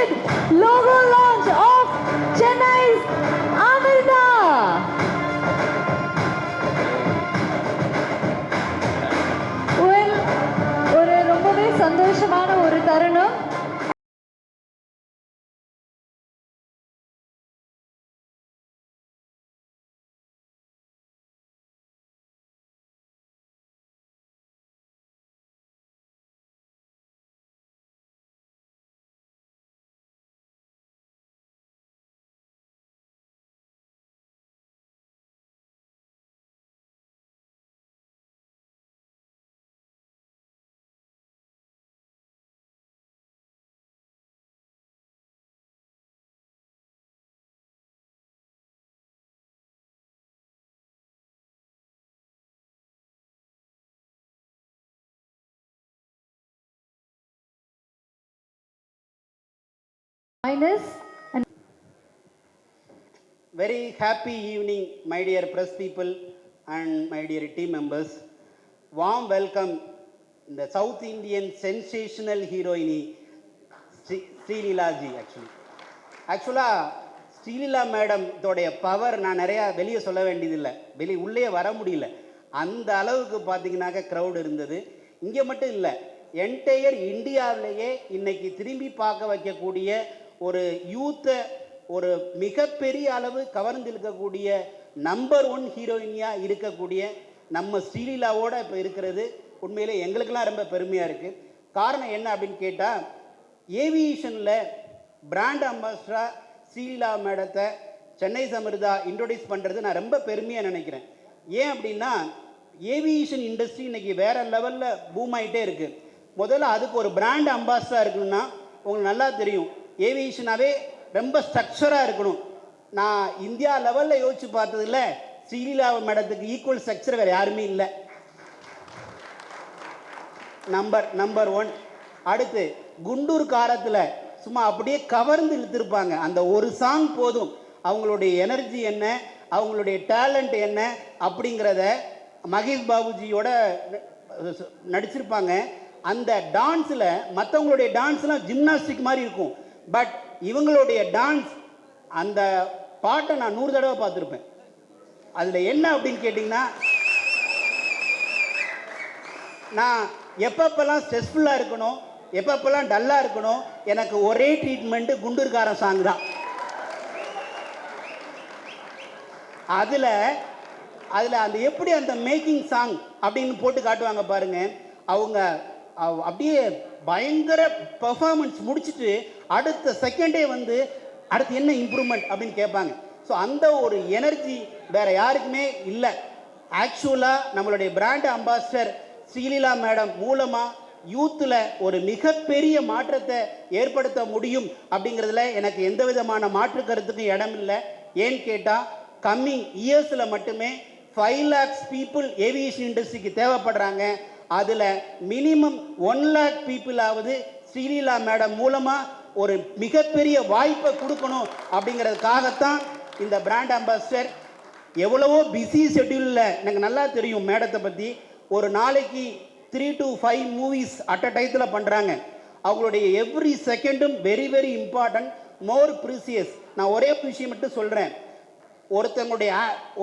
celebrated logo launch of Chennai's Amrita. Well, ஒரு ரொம்பவே சந்தோஷமான ஒரு தருணம். And very happy evening, my dear press people and my dear team members. Warm welcome the South Indian sensational heroine Srilila ji. Actually Srilila madam தோடைய power நான் நிறையா வெளியே சொல்ல வேண்டியதில்லை, உள்ளே வர முடியல. அந்த அளவுக்கு பார்த்தீங்கன்னாக்க க்ரௌட் இருந்தது. இங்கே மட்டும் இல்லை, என்டையர் இந்தியாவிலேயே இன்னைக்கு திரும்பி பார்க்க வைக்கக்கூடிய ஒரு யூத்தை ஒரு மிகப்பெரிய அளவு கவர்ந்து இருக்கக்கூடிய நம்பர் 1 ஹீரோயினியாக இருக்கக்கூடிய நம்ம ஸ்ரீலீலாவோட இப்போ இருக்கிறது உண்மையிலே எங்களுக்கெல்லாம் ரொம்ப பெருமையாக இருக்குது. காரணம் என்ன அப்படின்னு கேட்டால், ஏவியேஷனில் பிராண்ட் அம்பாசிடராக ஸ்ரீலீலா மேடத்தை சென்னை அமிர்தா இன்ட்ரோடியூஸ் பண்ணுறது நான் ரொம்ப பெருமையாக நினைக்கிறேன். ஏன் அப்படின்னா, ஏவியேஷன் இண்டஸ்ட்ரி இன்றைக்கி வேறு லெவலில் பூம் ஆகிட்டே இருக்குது. முதல்ல அதுக்கு ஒரு பிராண்ட் அம்பாசிடராக இருக்கணும்னா உங்களுக்கு நல்லா தெரியும், ஏவியேஷனாகவே ரொம்ப ஸ்ட்ரக்சராக இருக்கணும். நான் இந்தியா லெவலில் யோசிச்சு பார்த்ததில்ல, ஸ்ரீலீலா மேடத்துக்கு ஈக்குவல் ஸ்ட்ரக்சர் வேறு யாருமே இல்லை. நம்பர் 1. அடுத்து குண்டூர் காரத்தில் சும்மா அப்படியே கவர்ந்து இழுத்துருப்பாங்க. அந்த ஒரு சாங் போதும், அவங்களுடைய எனர்ஜி என்ன, அவங்களுடைய டேலண்ட் என்ன அப்படிங்கிறத மகேஷ் பாபுஜியோட நடிச்சிருப்பாங்க. அந்த டான்ஸில் மற்றவங்களுடைய டான்ஸ்லாம் ஜிம்னாஸ்டிக் மாதிரி இருக்கும், பட் இவங்களுடைய டான்ஸ் அந்த பாட்டை நான் 100 தடவை பார்த்துருப்பேன். அதில் என்ன அப்படின்னு கேட்டிங்கன்னா, நான் எப்பப்பெல்லாம் ஸ்ட்ரெஸ்ஃபுல்லாக இருக்கணும், எப்பப்பெல்லாம் டல்லாக இருக்கணும், எனக்கு ஒரே ட்ரீட்மெண்ட்டு குண்டூர்காரன் சாங் தான். அதில் அந்த எப்படி அந்த மேக்கிங் சாங் அப்படின்னு போட்டு காட்டுவாங்க பாருங்க. அவங்க அப்படியே பயங்கர பெர்ஃபார்மன்ஸ் முடிச்சுட்டு அடுத்த செகண்டே வந்து அடுத்து என்ன இம்ப்ரூவ்மெண்ட் அப்படின்னு கேட்பாங்க. ஸோ அந்த ஒரு எனர்ஜி வேற யாருக்குமே இல்லை. ஆக்சுவலாக நம்மளுடைய பிராண்ட் அம்பாசிடர் ஸ்ரீலீலா மேடம் மூலமாக யூத்தில் ஒரு மிகப்பெரிய மாற்றத்தை ஏற்படுத்த முடியும் அப்படிங்கிறதுல எனக்கு எந்த விதமான மாற்று கருத்துக்கும் இடம் இல்லை. ஏன்னு கேட்டால், கம்மிங் இயர்ஸில் மட்டுமே 5 lakhs பீப்புள் ஏவியேஷன் இண்டஸ்ட்ரிக்கு தேவைப்படுறாங்க. அதில் மினிமம் 1 lakh பீப்புளாவது ஸ்ரீலீலா மேடம் மூலமாக ஒரு மிகப்பெரிய வாய்ப்பை கொடுக்கணும் அப்படிங்கிறதுக்காகத்தான் இந்த பிராண்ட் அம்பாசிடர். எவ்வளவோ பிஸி ஷெட்யூலில் எனக்கு நல்லா தெரியும் மேடத்தை பற்றி. ஒரு நாளைக்கு 3 to 5 மூவிஸ் அட் அ டைத்தில் பண்ணுறாங்க. அவங்களுடைய எவ்ரி செகண்டும் வெரி வெரி இம்பார்ட்டன்ட், மோர் ப்ரீசியஸ். நான் ஒரே விஷயம் மட்டும் சொல்கிறேன், ஒருத்தங்களுடைய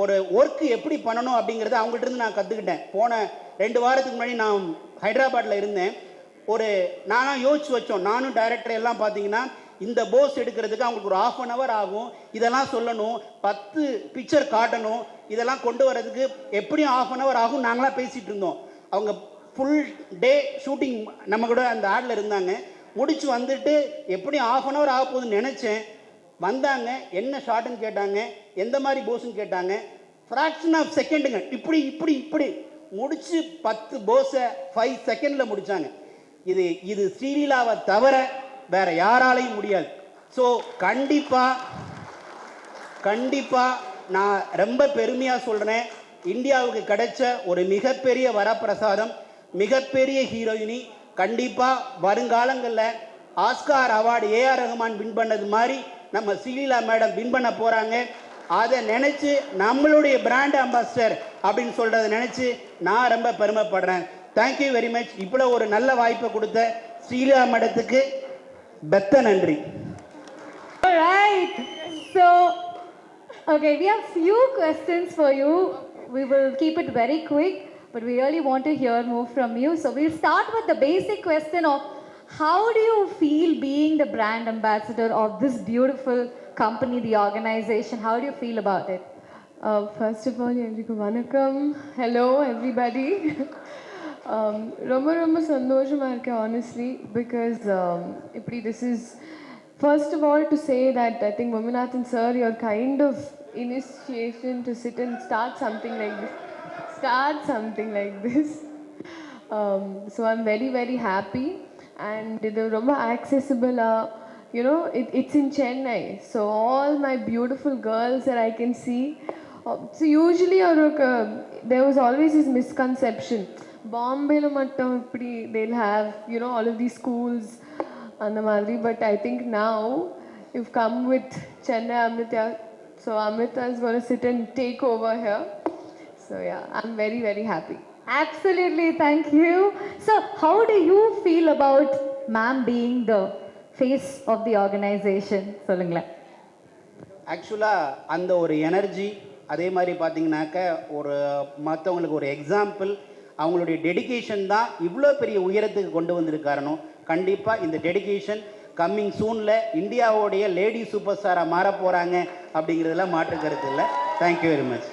ஒரு ஒர்க்கு எப்படி பண்ணணும் அப்படிங்கிறத அவங்கள்ட்ட இருந்து நான் கற்றுக்கிட்டேன். போன 2 வாரத்துக்கு முன்னாடி நான் ஹைதராபாத்தில் இருந்தேன். நானும் யோசிச்சு வச்சோம், நானும் டைரக்டர் எல்லாம் பார்த்தீங்கன்னா, இந்த போஸ் எடுக்கிறதுக்கு அவங்களுக்கு ஒரு 1/2 hour ஆகும், இதெல்லாம் சொல்லணும், 10 பிக்சர் காட்டணும், இதெல்லாம் கொண்டு வரதுக்கு எப்படியும் 1/2 hour ஆகும். நாங்களாம் பேசிகிட்டு இருந்தோம். அவங்க ஃபுல் டே ஷூட்டிங் நம்ம கூட அந்த ஆடில் இருந்தாங்க. முடிச்சு வந்துட்டு எப்படியும் 1/2 hour ஆக போகுதுன்னு நினச்சேன். வந்தாங்க, என்ன ஷார்ட்டுன்னு கேட்டாங்க, எந்த மாதிரி போஸுன்னு கேட்டாங்க. ஃப்ராக்ஷன் ஆஃப் செகண்டுங்க, இப்படி இப்படி இப்படி முடிச்சு 10 போஸை 5 செகண்டில் முடித்தாங்க. இது ஸ்ரீலீலாவை தவிர வேற யாராலையும் முடியாது. ஸோ கண்டிப்பாக நான் ரொம்ப பெருமையாக சொல்கிறேன், இந்தியாவுக்கு கிடைச்ச ஒரு மிகப்பெரிய வரப்பிரசாதம், மிகப்பெரிய ஹீரோயினி. கண்டிப்பாக வருங்காலங்களில் Oscar award A R Rahman win பண்ணது மாதிரி நம்ம ஸ்ரீலீலா மேடம் வின் பண்ண போகிறாங்க. அதை நினச்சி நம்மளுடைய பிராண்ட் அம்பாசிடர் அப்படின்னு சொல்கிறத நினச்சி நான் ரொம்ப பெருமைப்படுறேன். Thank you very much. இவ்வளோ ஒரு நல்ல வாய்ப்பை கொடுத்த ஸ்ரீலீலா மேடத்துக்கு பெத்த நன்றி. All right. So, okay, we have few questions for you. We will keep it very quick, but we really want to hear more from you. So we'll start with the basic question of how do you feel being the brand ambassador of this beautiful company, the organization? How do you feel about it? First of all, everyone, vanakkam. Hello, everybody. ரொம்ப ரொம்ப சந்தோஷமா இருக்கேன் honestly because இப்படி this is first of all to say that I think Vamanathan sir, your kind of initiation to sit and start something like this. So I'm very very happy and இது ரொம்ப accessible. It's in Chennai, so all my beautiful girls that I can see. So usually there was always this misconception. Bombay lo mattam ipdi they'll have all of these schools and the madri, but I think now you've come with Chennai Amrita, so Amrita is going to sit and take over here. So yeah, I'm very very happy. Absolutely, thank you. So, how do you feel about ma'am being the face of the organization? சொல்லுங்களேன். ஆக்சுவலாக அந்த ஒரு energy, அதே மாதிரி பார்த்தீங்கன்னாக்க ஒரு மற்றவங்களுக்கு ஒரு எக்ஸாம்பிள், அவங்களுடைய டெடிகேஷன் தான் இவ்வளோ பெரிய உயரத்துக்கு கொண்டு வந்திருக்காரணும். கண்டிப்பாக இந்த டெடிகேஷன் கம்மிங் சூனில் இந்தியாவோடைய லேடி சூப்பர் ஸ்டாராக மாற போகிறாங்க அப்படிங்கிறதுலாம் மாற்று கருத்து இல்லை. Thank you very much.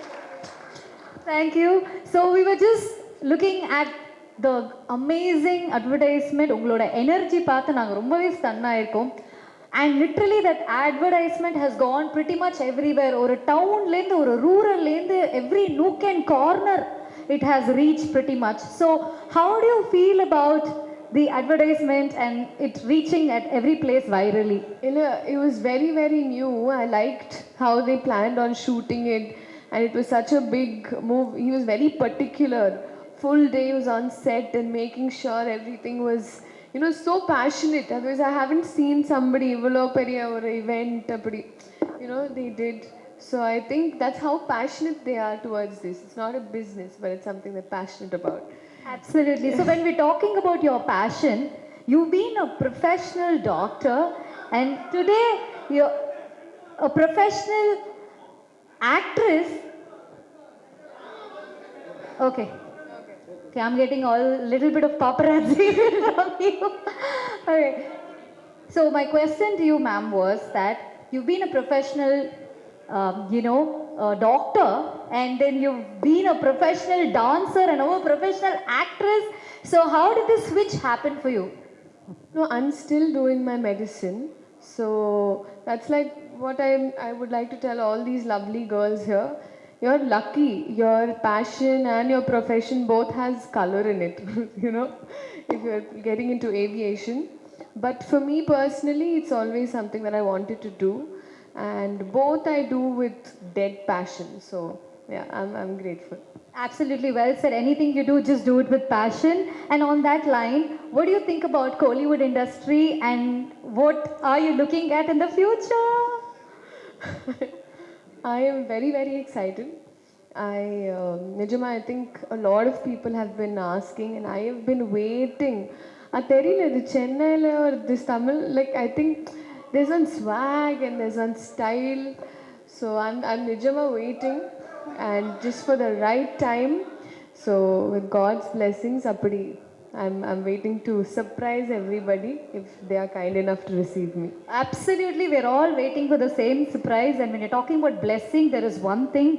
Thank you. So we were just looking at the amazing advertisement. உங்களோட எனர்ஜி பார்த்து நாங்கள் ரொம்பவே stun ஆயிருக்கோம். And literally that advertisement has gone pretty much everywhere. ஒரு டவுன்லேருந்து ஒரு ரூரல்லேருந்து every nook and corner it has reached pretty much. So how do you feel about the advertisement and it reaching at every place virally? It was very very new. I liked how they planned on shooting it, and it was such a big move. He was very particular. Full day he was on set and making sure everything was so passionate. Otherwise I haven't seen somebody ivlo periya or event appadi they did. So I think that's how passionate they are towards this. It's not a business, but it's something they're passionate about. Absolutely. So when we're talking about your passion, you've been a professional doctor and today you're a professional actress. Okay, I'm getting all little bit of paparazzi from you. Okay. So my question to you, ma'am, was that you've been a professional, doctor, and then you've been a professional dancer and now a professional actress. So how did this switch happen for you? No, I'm still doing my medicine. So that's like what I would like to tell all these lovely girls here. You're lucky. Your passion and your profession both has color in it, if you're getting into aviation. But for me personally, it's always something that I wanted to do. And both I do with dead passion. So yeah, I'm grateful. Absolutely well said. Anything you do, just do it with passion. And on that line, what do you think about Kollywood industry and what are you looking at in the future? I am very very excited. Nijama, I think a lot of people have been asking and I have been waiting. Theriyala idu Chennai la or this Tamil, like I think there's one swag and there's one style. So I'm Nijama waiting and just for the right time. So with God's blessings, appadi I'm waiting to surprise everybody if they are kind enough to receive me. Absolutely, we're all waiting for the same surprise. And when you're talking about blessing, there is one thing.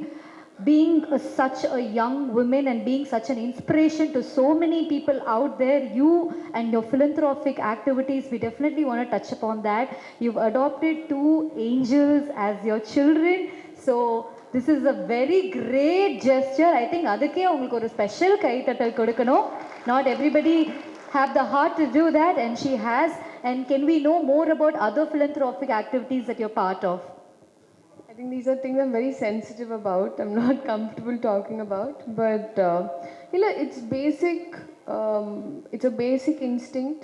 Being such a young woman and being such an inspiration to so many people out there, you and your philanthropic activities, we definitely want to touch upon that. You've adopted 2 angels as your children. So this is a very great gesture. I think அதுக்கே உங்களுக்கு ஒரு special கைத்தட்டல் கொடுக்கணும். Not everybody have the heart to do that, and she has. And can we know more about other philanthropic activities that you're part of? I think these are things I'm very sensitive about. I'm not comfortable talking about, but it's basic. It's a basic instinct.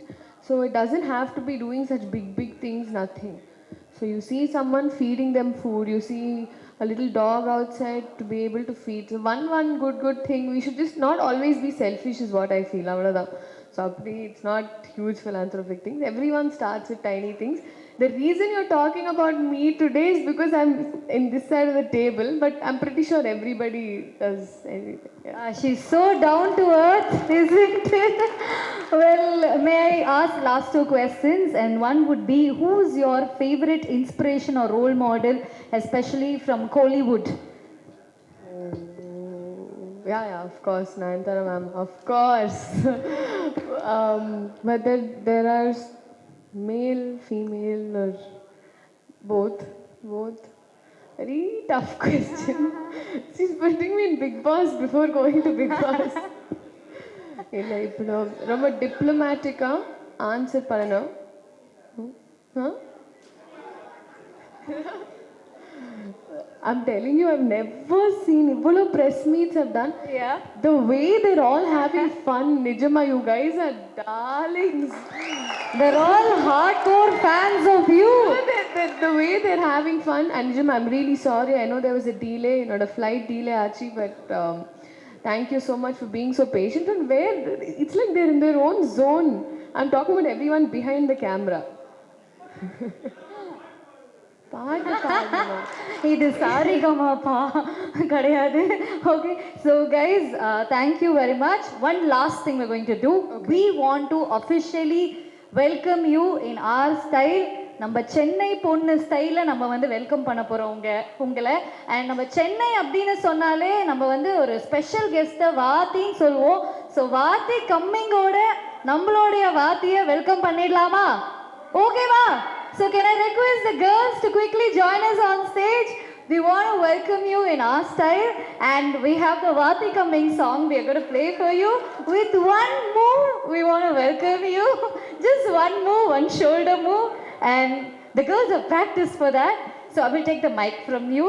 So it doesn't have to be doing such big things. Nothing. So you see someone feeding them food. You see a little dog outside to be able to feed. So one good thing. We should just not always be selfish is what I feel. So it's not huge philanthropic things. Everyone starts with tiny things. The reason you're talking about me today is because I'm in this side of the table, but I'm pretty sure everybody does anything. Yeah. She's so down to earth, isn't it? Well, may I ask last two questions? And one would be, who's your favorite inspiration or role model, especially from Kollywood? Yeah, of course, Nayantara ma'am, of course. But there are male, female, or both. Very tough question. She's putting me in Big Boss before going to Big Boss. இல்லை இப்போ ரொம்ப டிப்ளமேட்டிக்காக answer பண்ணணும். I'm telling you, I've never seen Ivolo press meets have done. Yeah. The way they're all having fun, Nijama, you guys are darlings. They're all hardcore fans of you. The way they're having fun, and Nijama, I'm really sorry. I know there was a delay, a flight delay, Achi, but thank you so much for being so patient. And where it's like they're in their own zone. I'm talking about everyone behind the camera. இது சாரிகமாப்பா கிடையாது. Okay, so guys, thank you very much. One last thing we're going to do. Okay. We want to officially welcome you in our style. நம்ம சென்னை பொண்ணு ஸ்டைலில் நம்ம வந்து welcome பண்ண போகிறோம் உங்களை. அண்ட் நம்ம சென்னை அப்படின்னு சொன்னாலே நம்ம வந்து ஒரு ஸ்பெஷல் கெஸ்ட்டை வாத்தின்னு சொல்லுவோம். ஸோ வாத்தி கம்மிங்கோட நம்மளுடைய வாத்தியை வெல்கம் பண்ணிடலாமா? ஓகேவா? So can I request the girls to quickly join us on stage? We want to welcome you in our style, and we have the Vati coming song we are going to play for you. With one move, we want to welcome you. Just one move, one shoulder move, and the girls have practiced for that. So I will take the mic from you.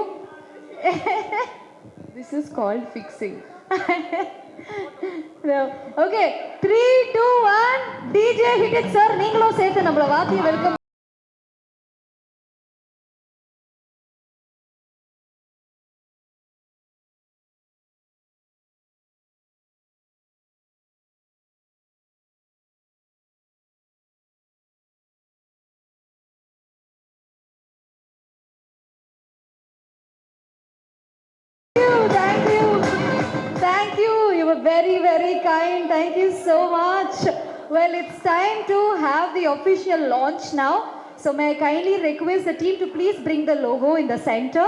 This is called fixing. No. Okay, 3, 2, 1, DJ hit it, sir. நீங்களும் சேர்த்து நம்மள வாத்தி welcome. Thank you. You were very, very kind. Thank you so much. Well, it's time to have the official launch now. So may I kindly request the team to please bring the logo in the center.